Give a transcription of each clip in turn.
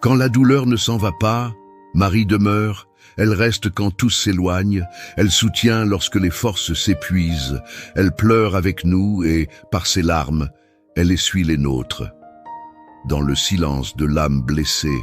Quand la douleur ne s'en va pas, Marie demeure, elle reste quand tous s'éloignent, elle soutient lorsque les forces s'épuisent, elle pleure avec nous et, par ses larmes, elle essuie les nôtres. Dans le silence de l'âme blessée,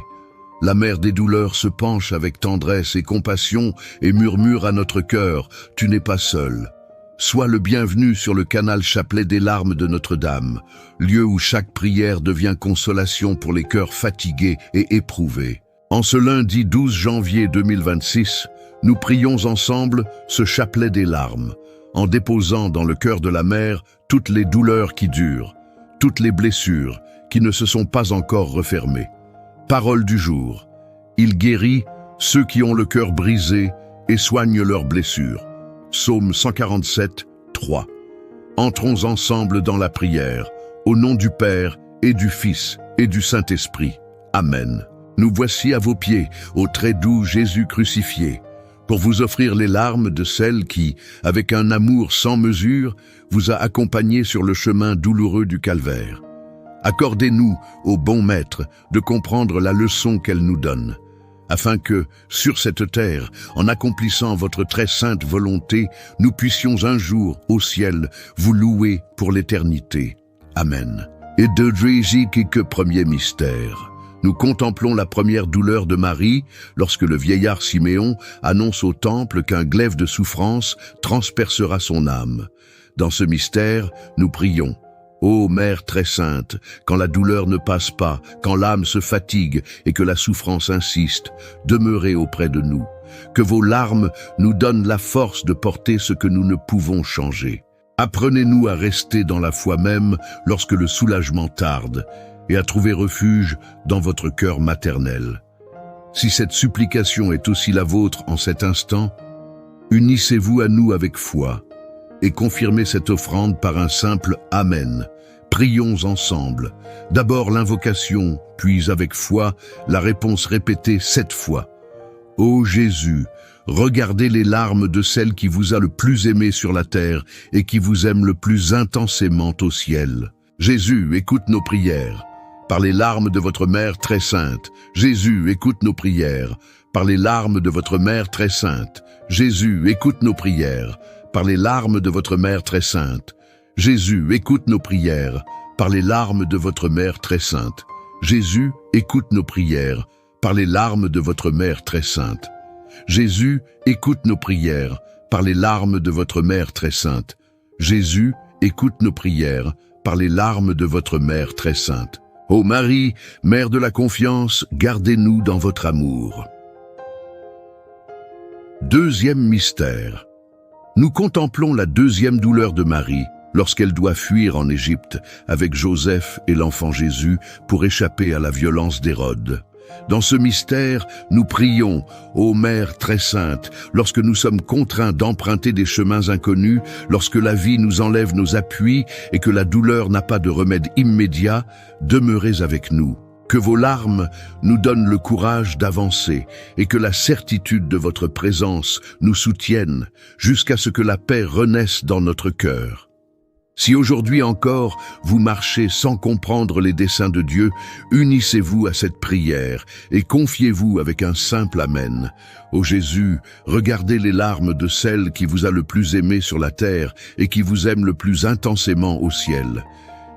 la mère des douleurs se penche avec tendresse et compassion et murmure à notre cœur, « Tu n'es pas seul ». Sois le bienvenu sur le canal Chapelet des larmes de Notre-Dame, lieu où chaque prière devient consolation pour les cœurs fatigués et éprouvés. En ce lundi 12 janvier 2026, nous prions ensemble ce chapelet des larmes, en déposant dans le cœur de la mère toutes les douleurs qui durent, toutes les blessures qui ne se sont pas encore refermées. Parole du jour. Il guérit ceux qui ont le cœur brisé et soigne leurs blessures. Psaume 147, 3. Entrons ensemble dans la prière, au nom du Père et du Fils et du Saint-Esprit. Amen. Nous voici à vos pieds, au très doux Jésus crucifié, pour vous offrir les larmes de celle qui, avec un amour sans mesure, vous a accompagné sur le chemin douloureux du calvaire. Accordez-nous, ô bon Maître, de comprendre la leçon qu'elle nous donne, afin que, sur cette terre, en accomplissant votre très sainte volonté, nous puissions un jour, au ciel, vous louer pour l'éternité. Amen. Et de Jésus que premier mystère. Nous contemplons la première douleur de Marie lorsque le vieillard Siméon annonce au temple qu'un glaive de souffrance transpercera son âme. Dans ce mystère, nous prions. Ô Mère très sainte, quand la douleur ne passe pas, quand l'âme se fatigue et que la souffrance insiste, demeurez auprès de nous. Que vos larmes nous donnent la force de porter ce que nous ne pouvons changer. Apprenez-nous à rester dans la foi même lorsque le soulagement tarde et à trouver refuge dans votre cœur maternel. Si cette supplication est aussi la vôtre en cet instant, unissez-vous à nous avec foi et confirmez cette offrande par un simple « Amen ». Prions ensemble. D'abord l'invocation, puis avec foi, la réponse répétée 7 fois. Ô Jésus, regardez les larmes de celle qui vous a le plus aimé sur la terre et qui vous aime le plus intensément au ciel. Jésus, écoute nos prières. Par les larmes de votre Mère très sainte, Jésus, écoute nos prières. Par les larmes de votre Mère très sainte, Jésus, écoute nos prières. Par les larmes de votre Mère très sainte, Jésus, écoute nos prières. Par les larmes de votre Mère très sainte, Jésus, écoute nos prières. Par les larmes de votre Mère très sainte, Jésus, écoute nos prières. Par les larmes de votre Mère très sainte, Jésus, écoute nos prières. Par les larmes de votre Mère très sainte. Ô Marie, Mère de la confiance, gardez-nous dans votre amour. Deuxième mystère. Nous contemplons la deuxième douleur de Marie lorsqu'elle doit fuir en Égypte avec Joseph et l'enfant Jésus pour échapper à la violence d'Hérode. Dans ce mystère, nous prions, ô Mère très sainte, lorsque nous sommes contraints d'emprunter des chemins inconnus, lorsque la vie nous enlève nos appuis et que la douleur n'a pas de remède immédiat, demeurez avec nous. Que vos larmes nous donnent le courage d'avancer et que la certitude de votre présence nous soutienne jusqu'à ce que la paix renaisse dans notre cœur. Si aujourd'hui encore vous marchez sans comprendre les desseins de Dieu, unissez-vous à cette prière et confiez-vous avec un simple Amen. Ô Jésus, regardez les larmes de celle qui vous a le plus aimé sur la terre et qui vous aime le plus intensément au ciel.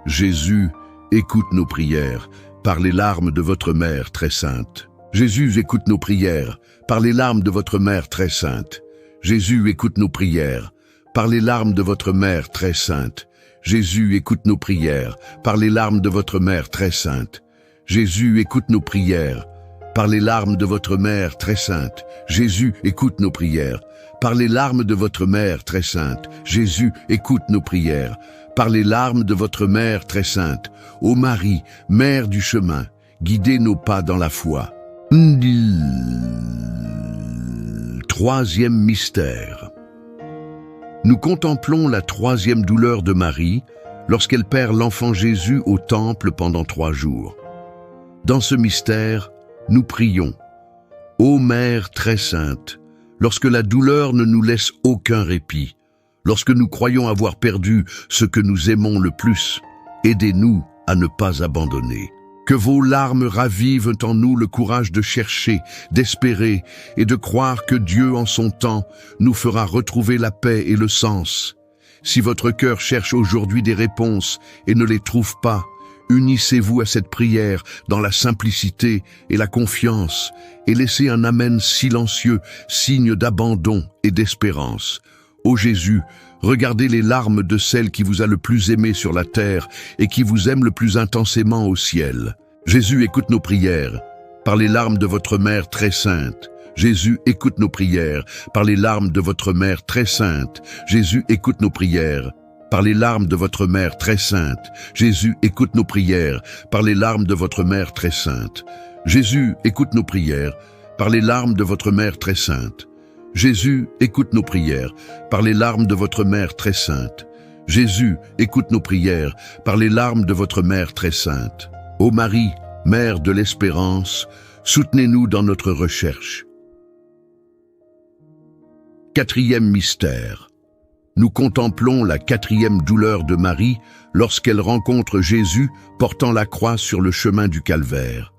Jésus, écoute nos prières par les larmes de votre Mère très sainte. Jésus, écoute nos prières par les larmes de votre Mère très sainte. Jésus, écoute nos prières par les larmes de votre Mère très sainte. Jésus, écoute nos prières par les larmes de votre Mère très sainte. Jésus, écoute nos prières par les larmes de votre Mère très sainte. Jésus, écoute nos prières par les larmes de votre Mère très sainte. Jésus, écoute nos prières par les larmes de votre Mère très sainte. Ô Marie, Mère du chemin, guidez nos pas dans la foi. Troisième mystère. Nous contemplons la troisième douleur de Marie lorsqu'elle perd l'enfant Jésus au temple pendant 3 jours. Dans ce mystère, nous prions. Ô Mère très sainte, lorsque la douleur ne nous laisse aucun répit, lorsque nous croyons avoir perdu ce que nous aimons le plus, aidez-nous à ne pas abandonner. Que vos larmes ravivent en nous le courage de chercher, d'espérer et de croire que Dieu, en son temps, nous fera retrouver la paix et le sens. Si votre cœur cherche aujourd'hui des réponses et ne les trouve pas, unissez-vous à cette prière dans la simplicité et la confiance et laissez un amen silencieux, signe d'abandon et d'espérance. Ô Jésus, regardez les larmes de celle qui vous a le plus aimé sur la terre et qui vous aime le plus intensément au ciel. Jésus, écoute nos prières par les larmes de votre mère très sainte. Jésus, écoute nos prières par les larmes de votre mère très sainte. Jésus, écoute nos prières par les larmes de votre mère très sainte. Jésus, écoute nos prières par les larmes de votre mère très sainte. Jésus, écoute nos prières par les larmes de votre mère très sainte. Jésus, écoute nos prières par les larmes de votre mère très sainte. Jésus, écoute nos prières par les larmes de votre mère très sainte. Ô Marie, Mère de l'espérance, soutenez-nous dans notre recherche. Quatrième mystère. Nous contemplons la quatrième douleur de Marie lorsqu'elle rencontre Jésus portant la croix sur le chemin du calvaire.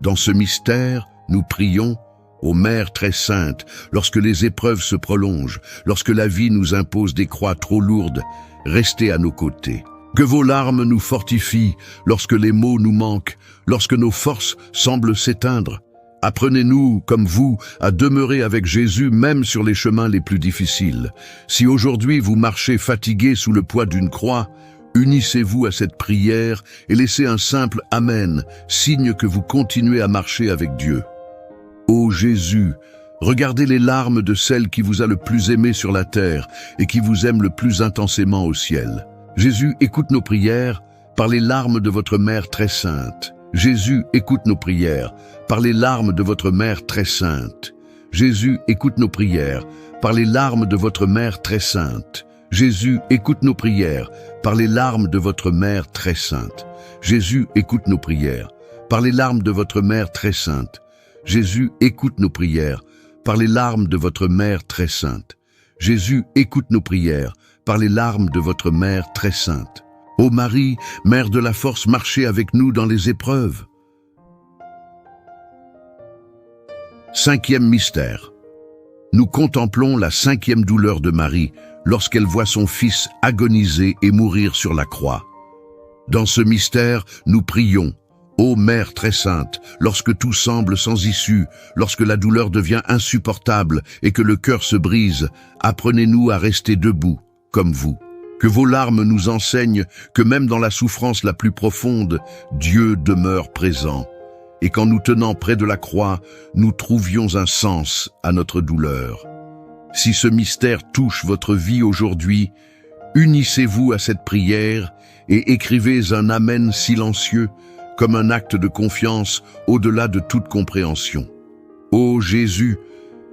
Dans ce mystère, nous prions: ô Mère très sainte, lorsque les épreuves se prolongent, lorsque la vie nous impose des croix trop lourdes, restez à nos côtés. Que vos larmes nous fortifient lorsque les mots nous manquent, lorsque nos forces semblent s'éteindre. Apprenez-nous, comme vous, à demeurer avec Jésus même sur les chemins les plus difficiles. Si aujourd'hui vous marchez fatigué sous le poids d'une croix, unissez-vous à cette prière et laissez un simple « Amen », signe que vous continuez à marcher avec Dieu. Ô Jésus, regardez les larmes de celle qui vous a le plus aimé sur la terre et qui vous aime le plus intensément au ciel. Jésus, écoute nos prières par les larmes de votre mère très sainte. Jésus, écoute nos prières par les larmes de votre mère très sainte. Jésus, écoute nos prières par les larmes de votre mère très sainte. Jésus, écoute nos prières par les larmes de votre mère très sainte. Jésus, écoute nos prières par les larmes de votre mère très sainte. Jésus, écoute nos prières par les larmes de votre mère très sainte. Jésus, écoute nos prières par les larmes de votre mère très sainte. Ô Marie, Mère de la force, marchez avec nous dans les épreuves. Cinquième mystère. Nous contemplons la cinquième douleur de Marie lorsqu'elle voit son fils agoniser et mourir sur la croix. Dans ce mystère, nous prions: ô Mère très sainte, lorsque tout semble sans issue, lorsque la douleur devient insupportable et que le cœur se brise, apprenez-nous à rester debout, comme vous. Que vos larmes nous enseignent que même dans la souffrance la plus profonde, Dieu demeure présent. Et qu'en nous tenant près de la croix, nous trouvions un sens à notre douleur. Si ce mystère touche votre vie aujourd'hui, unissez-vous à cette prière et écrivez un Amen silencieux comme un acte de confiance au-delà de toute compréhension. Ô Jésus,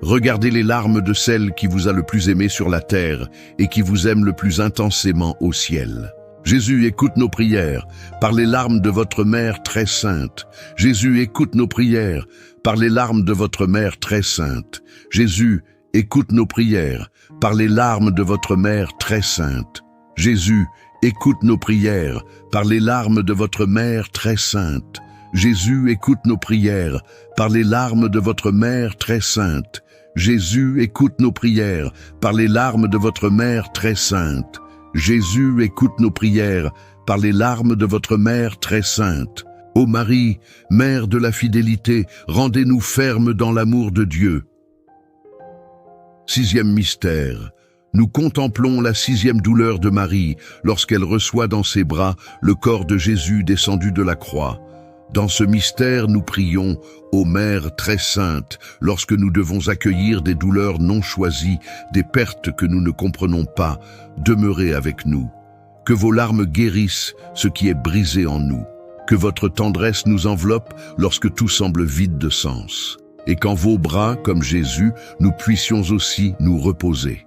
regardez les larmes de celle qui vous a le plus aimé sur la terre et qui vous aime le plus intensément au ciel. Jésus, écoute nos prières par les larmes de votre mère très sainte. Jésus, écoute nos prières par les larmes de votre mère très sainte. Jésus, écoute nos prières par les larmes de votre mère très sainte. Jésus, écoute nos prières par les larmes de votre mère très sainte. Jésus, écoute nos prières par les larmes de votre mère très sainte. Jésus, écoute nos prières par les larmes de votre mère très sainte. Jésus, écoute nos prières par les larmes de votre mère très sainte. Ô Marie, Mère de la fidélité, rendez-nous fermes dans l'amour de Dieu. Sixième mystère. Nous contemplons la sixième douleur de Marie lorsqu'elle reçoit dans ses bras le corps de Jésus descendu de la croix. Dans ce mystère, nous prions: ô Mère très sainte, lorsque nous devons accueillir des douleurs non choisies, des pertes que nous ne comprenons pas, demeurez avec nous. Que vos larmes guérissent ce qui est brisé en nous. Que votre tendresse nous enveloppe lorsque tout semble vide de sens. Et qu'en vos bras, comme Jésus, nous puissions aussi nous reposer.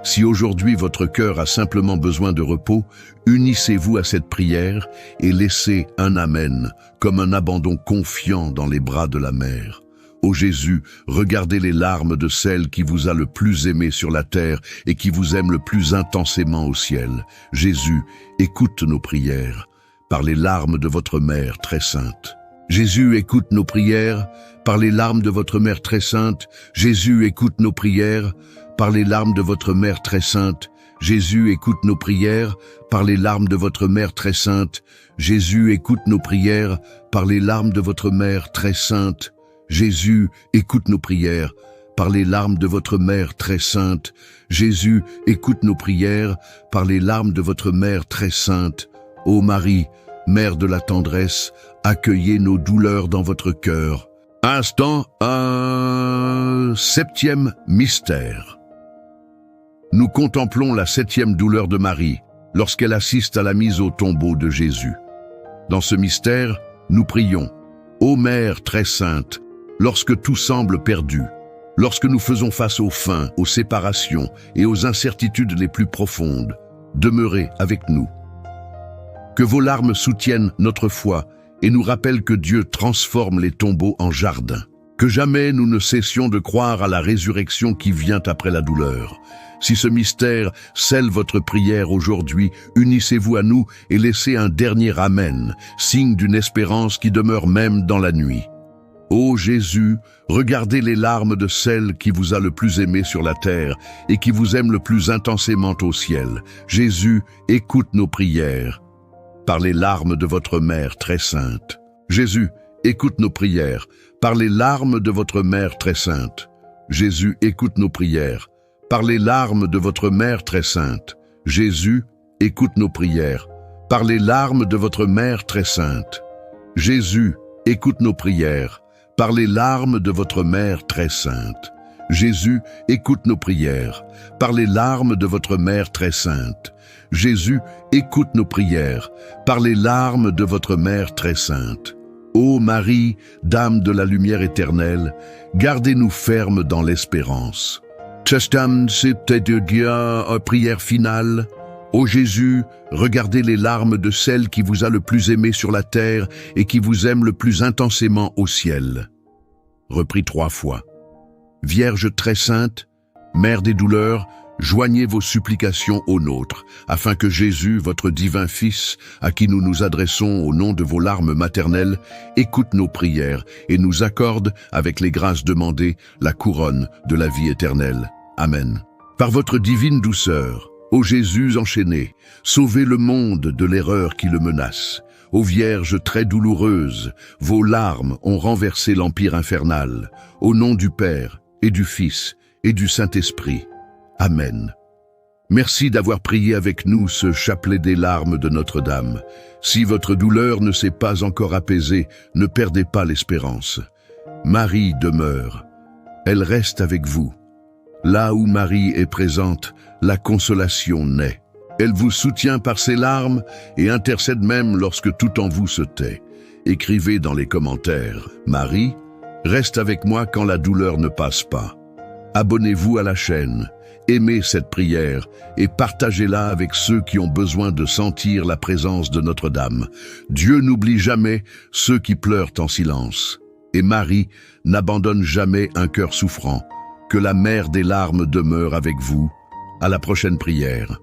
Si aujourd'hui votre cœur a simplement besoin de repos, unissez-vous à cette prière et laissez un Amen, comme un abandon confiant dans les bras de la mère. Ô Jésus, regardez les larmes de celle qui vous a le plus aimé sur la terre et qui vous aime le plus intensément au ciel. Jésus, écoute nos prières par les larmes de votre mère très sainte. Jésus, écoute nos prières par les larmes de votre Mère très sainte. Jésus, écoute nos prières par les larmes de votre Mère très sainte. Jésus, écoute nos prières par les larmes de votre Mère très sainte. Jésus, écoute nos prières par les larmes de votre Mère très sainte. Jésus, écoute nos prières par les larmes de votre Mère très sainte. Jésus, écoute nos prières par les larmes de votre Mère très sainte. Ô Marie, Mère de la tendresse, accueillez nos douleurs dans votre cœur. Instant, un septième mystère. Nous contemplons la septième douleur de Marie, lorsqu'elle assiste à la mise au tombeau de Jésus. Dans ce mystère, nous prions. Ô Mère très sainte, lorsque tout semble perdu, lorsque nous faisons face aux fins, aux séparations et aux incertitudes les plus profondes, demeurez avec nous. Que vos larmes soutiennent notre foi et nous rappellent que Dieu transforme les tombeaux en jardins. Que jamais nous ne cessions de croire à la résurrection qui vient après la douleur. Si ce mystère scelle votre prière aujourd'hui, unissez-vous à nous et laissez un dernier Amen, signe d'une espérance qui demeure même dans la nuit. Ô Jésus, regardez les larmes de celle qui vous a le plus aimé sur la terre et qui vous aime le plus intensément au ciel. Jésus, écoute nos prières par les larmes de votre Mère très sainte. Jésus, écoute nos prières par les larmes de votre Mère très sainte. Jésus, écoute nos prières par les larmes de votre Mère très sainte. Jésus, écoute nos prières par les larmes de votre Mère très sainte. Jésus, écoute nos prières par les larmes de votre Mère très sainte. Jésus, écoute nos prières par les larmes de votre Mère très sainte. Jésus, écoute nos prières par les larmes de votre Mère très sainte. Ô Marie, Dame de la lumière éternelle, gardez-nous fermes dans l'espérance. Chastam, c'était de Dieu, prière finale. Ô Jésus, regardez les larmes de celle qui vous a le plus aimé sur la terre et qui vous aime le plus intensément au ciel. Repris 3 fois. Vierge très sainte, Mère des douleurs, joignez vos supplications aux nôtres, afin que Jésus, votre divin Fils, à qui nous nous adressons au nom de vos larmes maternelles, écoute nos prières et nous accorde, avec les grâces demandées, la couronne de la vie éternelle. Amen. Par votre divine douceur, ô Jésus enchaîné, sauvez le monde de l'erreur qui le menace. Ô Vierge très douloureuse, vos larmes ont renversé l'empire infernal. Au nom du Père et du Fils et du Saint-Esprit. Amen. Merci d'avoir prié avec nous ce chapelet des larmes de Notre-Dame. Si votre douleur ne s'est pas encore apaisée, ne perdez pas l'espérance. Marie demeure. Elle reste avec vous. Là où Marie est présente, la consolation naît. Elle vous soutient par ses larmes et intercède même lorsque tout en vous se tait. Écrivez dans les commentaires, Marie, reste avec moi quand la douleur ne passe pas. Abonnez-vous à la chaîne, aimez cette prière et partagez-la avec ceux qui ont besoin de sentir la présence de Notre-Dame. Dieu n'oublie jamais ceux qui pleurent en silence. Et Marie n'abandonne jamais un cœur souffrant. Que la mère des larmes demeure avec vous. À la prochaine prière.